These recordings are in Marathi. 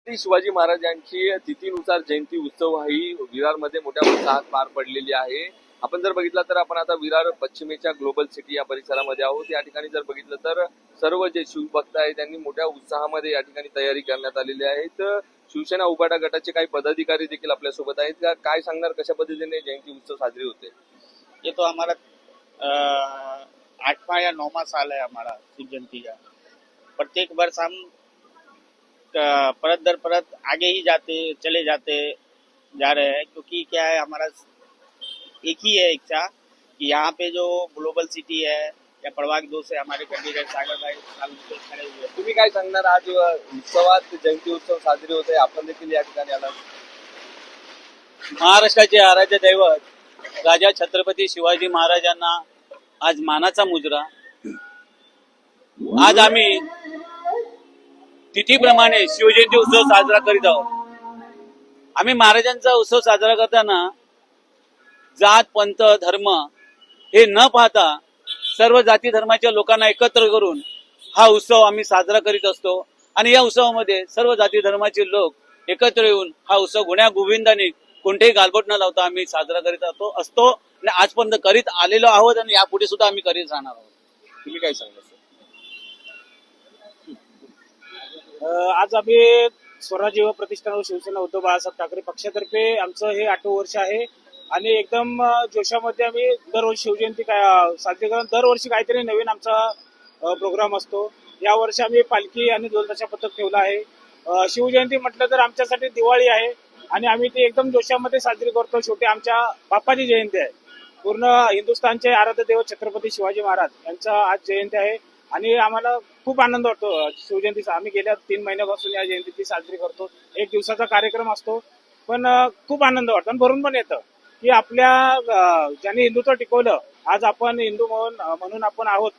छत्रपती शिवाजी महाराजांची तिथीनुसार जयंती उत्सव ही विरारमध्ये मोठ्या उत्साहात पार पडलेली आहे. आपण जर बघितलं तर आपण आता विरार पश्चिमेच्या ग्लोबल सिटी या परिसरामध्ये आहोत. या ठिकाणी जर बघितलं तर सर्व जे शिवभक्त आहेत त्यांनी मोठ्या उत्साहामध्ये या ठिकाणी तयारी करण्यात आलेली आहे. तर शिवसेना उभाटा गटाचे काही पदाधिकारी देखील आपल्यासोबत आहेत. काय सांगणार, कशा पद्धतीने जयंती उत्सव साजरी होते? ये तो हमारा 8वां या 9वां साल है हमारा शिव जयंती का। प्रत्येक वर्ष हम परत दर परत आगे ही चले जाते जा रहे हैं, क्योंकि क्या है, हमारा एक ही है इच्छा कि यहाँ पे जो ग्लोबल सिटी है या प्रवाग 2 से हमारे कैंडिडेट सागर भाई खड़े हुए हैं। तुम्ही काय सांगणार, आज उत्सवात जयंती उत्सव साजरी होते, आपण देखील या ठिकाणी आलात. महाराष्ट्राचे आराध्य दैवत राजा छत्रपती शिवाजी महाराजांना आज मानाचा मुजरा. आज आम्ही तिथीप्रमाणे शिवजयंती उत्सव साजरा करीत आहोत. आम्ही महाराजांचा उत्सव साजरा करताना जात पंथ धर्म हे न पाहता सर्व जाती धर्माच्या लोकांना एकत्र करून हा उत्सव आम्ही साजरा करीत असतो. आणि या उत्सवामध्ये सर्व जाती धर्माचे लोक एकत्र येऊन हा उत्सव गुण्या गोविंदाने कोणतेही गालबोट न लावता आम्ही साजरा करीत असतो आणि आजपर्यंत करीत आलेलो आहोत आणि यापुढे सुद्धा आम्ही करीत राहणार आहोत. तुम्ही काय सांगणार? आज आम्ही स्वराज्य युवा प्रतिष्ठान व शिवसेना उद्धव बाळासाहेब ठाकरे पक्षातर्फे आमचं हे 8वं वर्ष आहे आणि एकदम जोशामध्ये आम्ही दरवर्षी शिवजयंती साजरी करून दरवर्षी काहीतरी नवीन आमचा प्रोग्राम असतो. या वर्षी आम्ही पालखी आणि ढोल-ताशा पथक ठेवला आहे. शिवजयंती म्हटलं तर आमच्यासाठी दिवाळी आहे आणि आम्ही ती एकदम जोशामध्ये साजरी करतो. शेवटी आमच्या बाप्पाची जयंती आहे. पूर्ण हिंदुस्थानचे आराध्य दैवत छत्रपती शिवाजी महाराज यांचा आज जयंती आहे आणि आम्हाला खूप आनंद वाटतो शिवजयंतीचा. आम्ही गेल्या 3 महिन्यापासून या जयंतीची साजरी करतो. 1 दिवसाचा कार्यक्रम असतो, पण खूप आनंद वाटतो आणि भरून पण येतं की आपल्या ज्यांनी हिंदुत्व टिकवलं, आज आपण हिंदू म्हणून आपण आहोत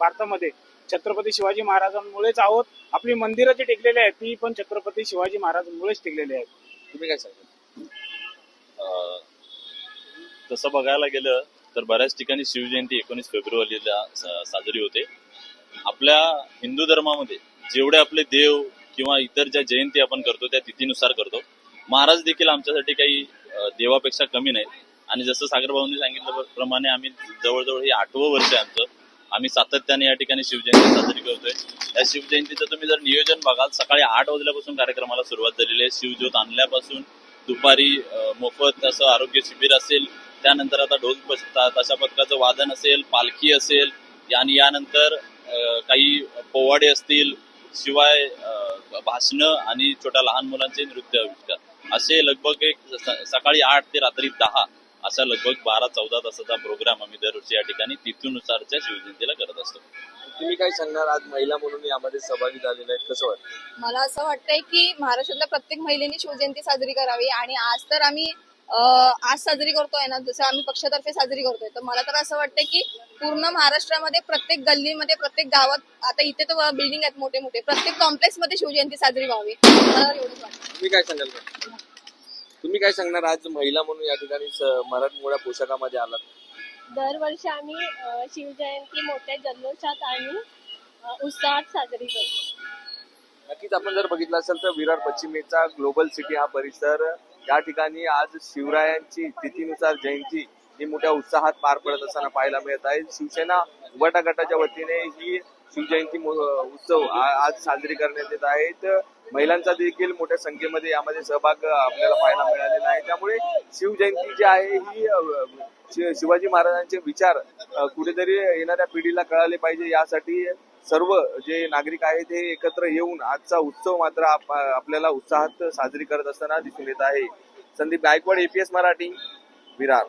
भारतामध्ये छत्रपती शिवाजी महाराजांमुळेच आहोत. आपली मंदिरं जी टिकलेली आहेत ती पण छत्रपती शिवाजी महाराजांमुळेच टिकलेली आहेत. तुम्ही काय सांगणार? तसं बघायला गेलं तर बऱ्याच ठिकाणी शिवजयंती 19 फेब्रुवारीला साजरी होते. आपल्या हिंदू धर्मामध्ये जेवढे आपले देव किंवा इतर ज्या जयंती आपण करतो त्या तिथीनुसार करतो. महाराज देखील आमच्यासाठी काही देवापेक्षा कमी नाहीत. आणि जसं सागरभाऊंनी सांगितल्याप्रमाणे आम्ही जवळजवळ हे 8वं वर्ष आहे आमचं. आम्ही सातत्याने या ठिकाणी शिवजयंती साजरी करतोय. या शिवजयंतीचं तुम्ही जर नियोजन बघाल, सकाळी 8 वाजल्यापासून कार्यक्रमाला सुरुवात झालेली आहे. शिवज्योत आणल्यापासून दुपारी मोफत असं आरोग्य शिबिर असेल, त्यानंतर आता ढोल ताशा पथकाचं वादन असेल, पालखी असेल आणि यानंतर काही पोवाडे असतील, शिवाय भाषणं आणि छोट्या लहान मुलांचे नृत्य आविष्कार असे लगभग एक सकाळी 8 ते रात्री 10 अशा लगभग 12-14 तासाचा प्रोग्राम आम्ही दरवर्षी या ठिकाणी तिथीनुसारच्या शिवजयंतीला करत असतो. तुम्ही काय सांगणार, आज महिला म्हणून यामध्ये सहभागी झालेल्या आहेत, कसं वाटतं? मला असं वाटतंय की महाराष्ट्रातल्या प्रत्येक महिलेने शिवजयंती साजरी करावी आणि आज तर आम्ही आज साजरी करतोय ना, जसं आम्ही पक्षातर्फे साजरी करतोय, तर मला तर असं वाटतंय की पूर्ण महाराष्ट्रामध्ये प्रत्येक गल्लीमध्ये प्रत्येक गावात, आता इथे तर बिल्डिंग आहेत मोठे मोठे, प्रत्येक कॉम्प्लेक्स मध्ये शिवजयंती साजरी व्हावी, मला एवढंच वाटतं. तुम्ही काय सांगाल? तुम्ही काय सांगणार, आज महिला म्हणून या ठिकाणी मराठमोळ्या पोशाखामध्ये आलात? दरवर्षी आम्ही शिवजयंती मोठ्या जल्लोषात आणि उत्साहात साजरी करतो. नक्कीच आपण जर बघितलं असेल तर विरार पश्चिमेचा ग्लोबल सिटी हा परिसर, या ठिकाणी आज शिवरायांची तिथीनुसार जयंती ही मोठ्या उत्साहात पार पडत असताना पाहायला मिळत आहे. शिवसेना उभाटा गटाच्या वतीने ही शिवजयंती उत्सव आज साजरी करण्यात येत आहेत. महिलांचा देखील मोठ्या संख्येमध्ये यामध्ये सहभाग आपल्याला पाहायला मिळालेला आहे. त्यामुळे शिवजयंती जी आहे ही शिवाजी महाराजांचे विचार कुठेतरी येणाऱ्या पिढीला कळाले पाहिजे, यासाठी सर्व जे नागरिक आहेत हे एकत्र येऊन आजचा उत्सव मात्र आपल्याला उत्साहात साजरी करत असताना दिसून येत आहे. संदीप गायकवाड, APS मराठी, विरार.